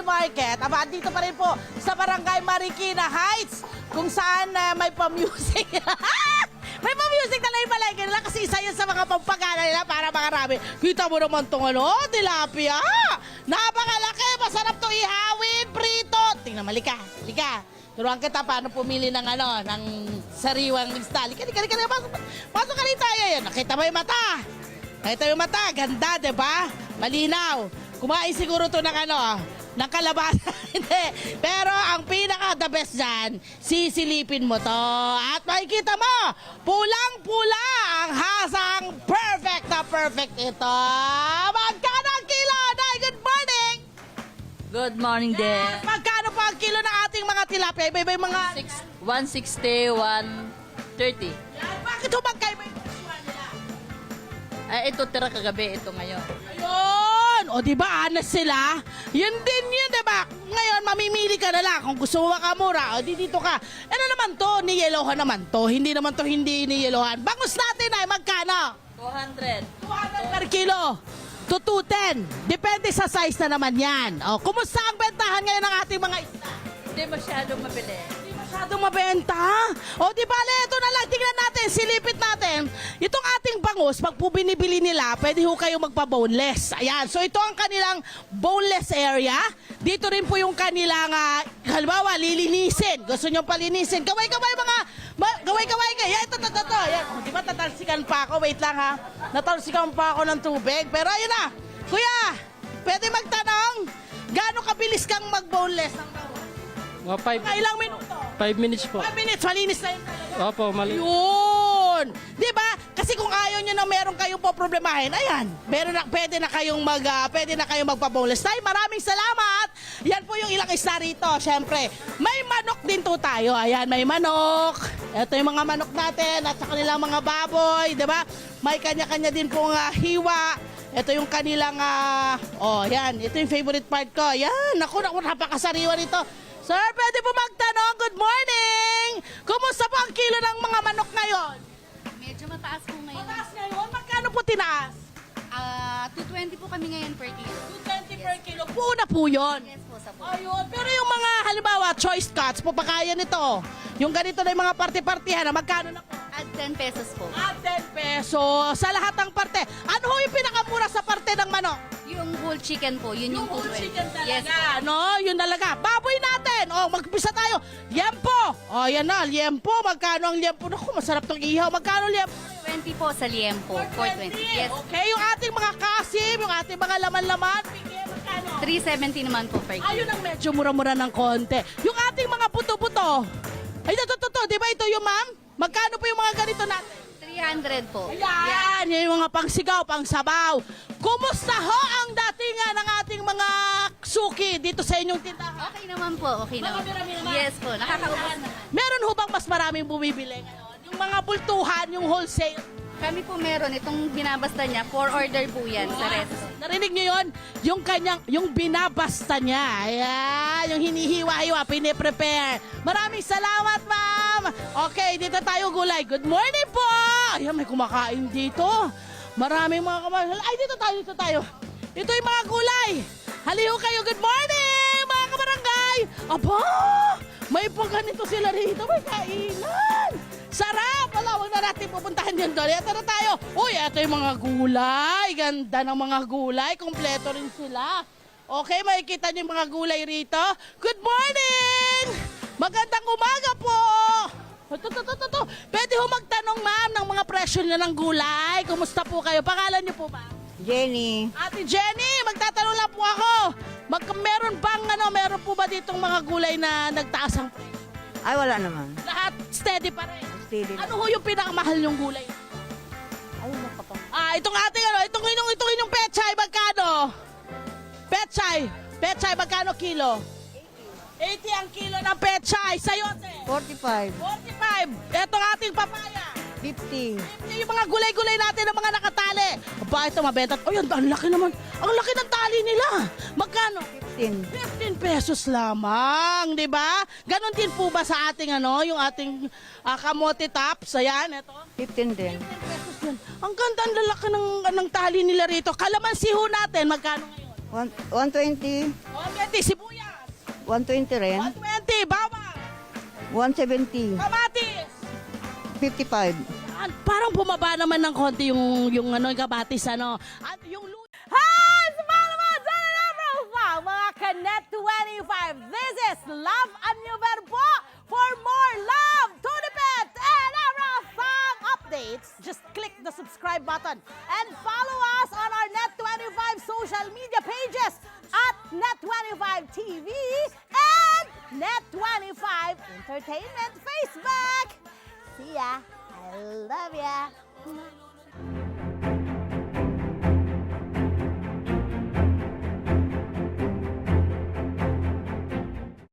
Market. Aba, dito pa rin po sa Barangay Marikina Heights, kung saan may pa-music. May pa-music na naibalagay nila kasi isa yun sa mga pampagana nila para makarami. Kita mo naman itong tilapia. Napakalaki, masarap to ihawin, prito. Tingnan, malika. Turuan kita paano pumili ng ng sariwang isda. Lika, pasok ka dito. Ayan, nakita mo yung mata. Ganda, diba? Malinaw. Kumain siguro to ng ng kalabasa. Hindi. Pero ang pinaka-the best dyan, sisilipin mo to. At makikita mo, pulang-pula ang hasang perfect na perfect ito. Magkano ang kilo? Day, good morning! Good morning din. Magkano po ang kilo ng ating mga tilapia? Iba-iba yung mga... 160, 130. Yan. Bakit magkaiba yung presyon nila? Ay, ito tira kagabi, ito ngayon. Ayun! O diba, honest sila? Yun din yun, diba? Ngayon, mamimili ka na lang. Kung gusto mo makamura, o di dito ka. Ano naman to? Niyellohan naman to. Hindi naman to hindi niyellohan. Bangus natin ay magkano? 200. 200 per kilo. To 210. Depende sa size na naman yan. O, kumusta ang bentahan ngayon ng ating mga isda? Hindi masyadong mabili. Hindi masyadong mabenta. O di bale, ito na lang. Tingnan natin, silipit natin. Itong ating bangus, pag po binibili nila, pwede ho kayo magpa-boneless. Ayan, so ito ang kanilang boneless area. Dito rin po yung kanilang, halimbawa, lilinisin. Gusto nyo palinisin. Kaway-kaway mga, kaway-kaway ka. Yan, ito. Yan. O, di ba tatalsikan pa ako? Wait lang ha. Natalsikan pa ako ng tubig. Pero ayun na. Kuya, pwede magtanong, gaano kabilis kang mag-boneless ng bangus? Mga Ilang minuto? 5 minutes po. 5 minutes, malinis na yun talaga. Opo, mali. Yun! Di ba? Kasi kung ayaw nyo na meron kayong poproblemahin, ayan, pwede na kayong magpa-boneless time. Maraming salamat! Yan po yung ilang isda rito. Siyempre, may manok din to tayo. Ayan, may manok. Ito yung mga manok natin at sa kanilang mga baboy. Di ba? May kanya-kanya din pong hiwa. Ito yung kanilang, yan. Ito yung favorite part ko. Yan, naku, napakasariwa nito. Sir, pwede po magtanong. Good morning! Kumusta po ang kilo ng mga manok ngayon? Medyo mataas po ngayon. Mataas ngayon? Magkano po tinaas? 220 po kami ngayon per kilo. 220 per kilo. Puna po yun. Yes po, sa po. Ayun. Pero yung mga, halimbawa, choice cuts, po pa kaya nito. Yung ganito na yung mga parte-partihan, magkano na po? At 10 pesos po. At 10 pesos sa lahat ng parte. Ano ho yung pinakamura sa parte ng manok? Yung whole chicken po, yun yung whole 220. chicken talaga. Yes po. No, yun talaga. Baboy natin. Magpisa tayo. Liempo. Yan na, liempo. Magkano ang liempo? Naku, masarap tong ihaw. Magkano liempo? 20 po sa liempo. 420. Yes. Okay, yung ating mga kasim, yung ating mga laman-laman, bigyan magkano? 370 naman po per kilo. Ayun ang medyo mura-mura ng konti. Yung ating mga buto-buto. Ay, ito. Di ba ito yung ma'am? Magkano po yung mga ganito natin? 300 po. Yan, yan yung mga pangsigaw, pangsabaw. Kumusta ho ang datingan ng ating mga suki dito sa inyong tindahan? Okay naman po, okay naman. Marami naman. Yes po, nakakaubos naman. Meron ho bang mas maraming bumibili ngayon? Yung mga bultuhan, yung wholesale. Kami po meron, itong binabasta niya, for order po yan sa resto. Narinig niyo yon? Yung binabasta niya. Ayan, yung hinihiwa-hiwa, piniprepare. Maraming salamat, ma'am. Okay, dito tayo gulay. Good morning po. Ayan, may kumakain dito. Maraming mga kumakain. Ay, dito tayo. Ito yung mga gulay. Haliho kayo. Good morning, mga kabarangay. Aba, may pagganito sila rito. May kainan. Sarap! Wala, huwag na natin pupuntahan yun doon. Ito na tayo. Uy, ito yung mga gulay. Ganda ng mga gulay. Kompleto rin sila. Okay, makikita niyo yung mga gulay rito. Good morning! Magandang umaga po! Ito. Pwede ho magtanong, ma'am, ng mga presyo na ng gulay. Kumusta po kayo? Pangalan niyo po, ma'am? Jenny, Ate Jenny, magtatanong lang po ako. Meron po ba ditong mga gulay na nagtaas ang presyo? ay wala naman. Lahat steady pa rin. Steady. Ano ho yung pinakamahal yung gulay? Ay, nakapang. Itong ating itong inyong pechay, magkano? Pechay, magkano kilo? 80 ang kilo ng pechay. Sayote? 45, 45. Etong ating papaya? 50, 50 yung mga gulay-gulay natin ng mga nakatali. Aba, ito mabenta. Oh, yun, ang laki naman. Ang laki ng tali nila. Magkano? 15. 15 pesos lamang, di ba? Ganon din po ba sa ating yung ating kamote tops? Ayan, ito. 15 din. 15 pesos yun. Ang ganda, ang lalaki ng tali nila rito. Kalamansi ho natin, magkano ngayon? 120. 120, sibuyas. 120 rin. 120, bawang. 170. Kamatis. 55. Parang bumaba naman ng konti yung ano, yung kamatis, ano. At yung Hi! Sa mga dyan mga Kanet 25. This is Love Anyover po. For more love, Tunipet, and Arafang updates, just click the subscribe button and follow us on our Net25 social media pages at Net25 TV and Net25 Entertainment Facebook. See ya. I love ya.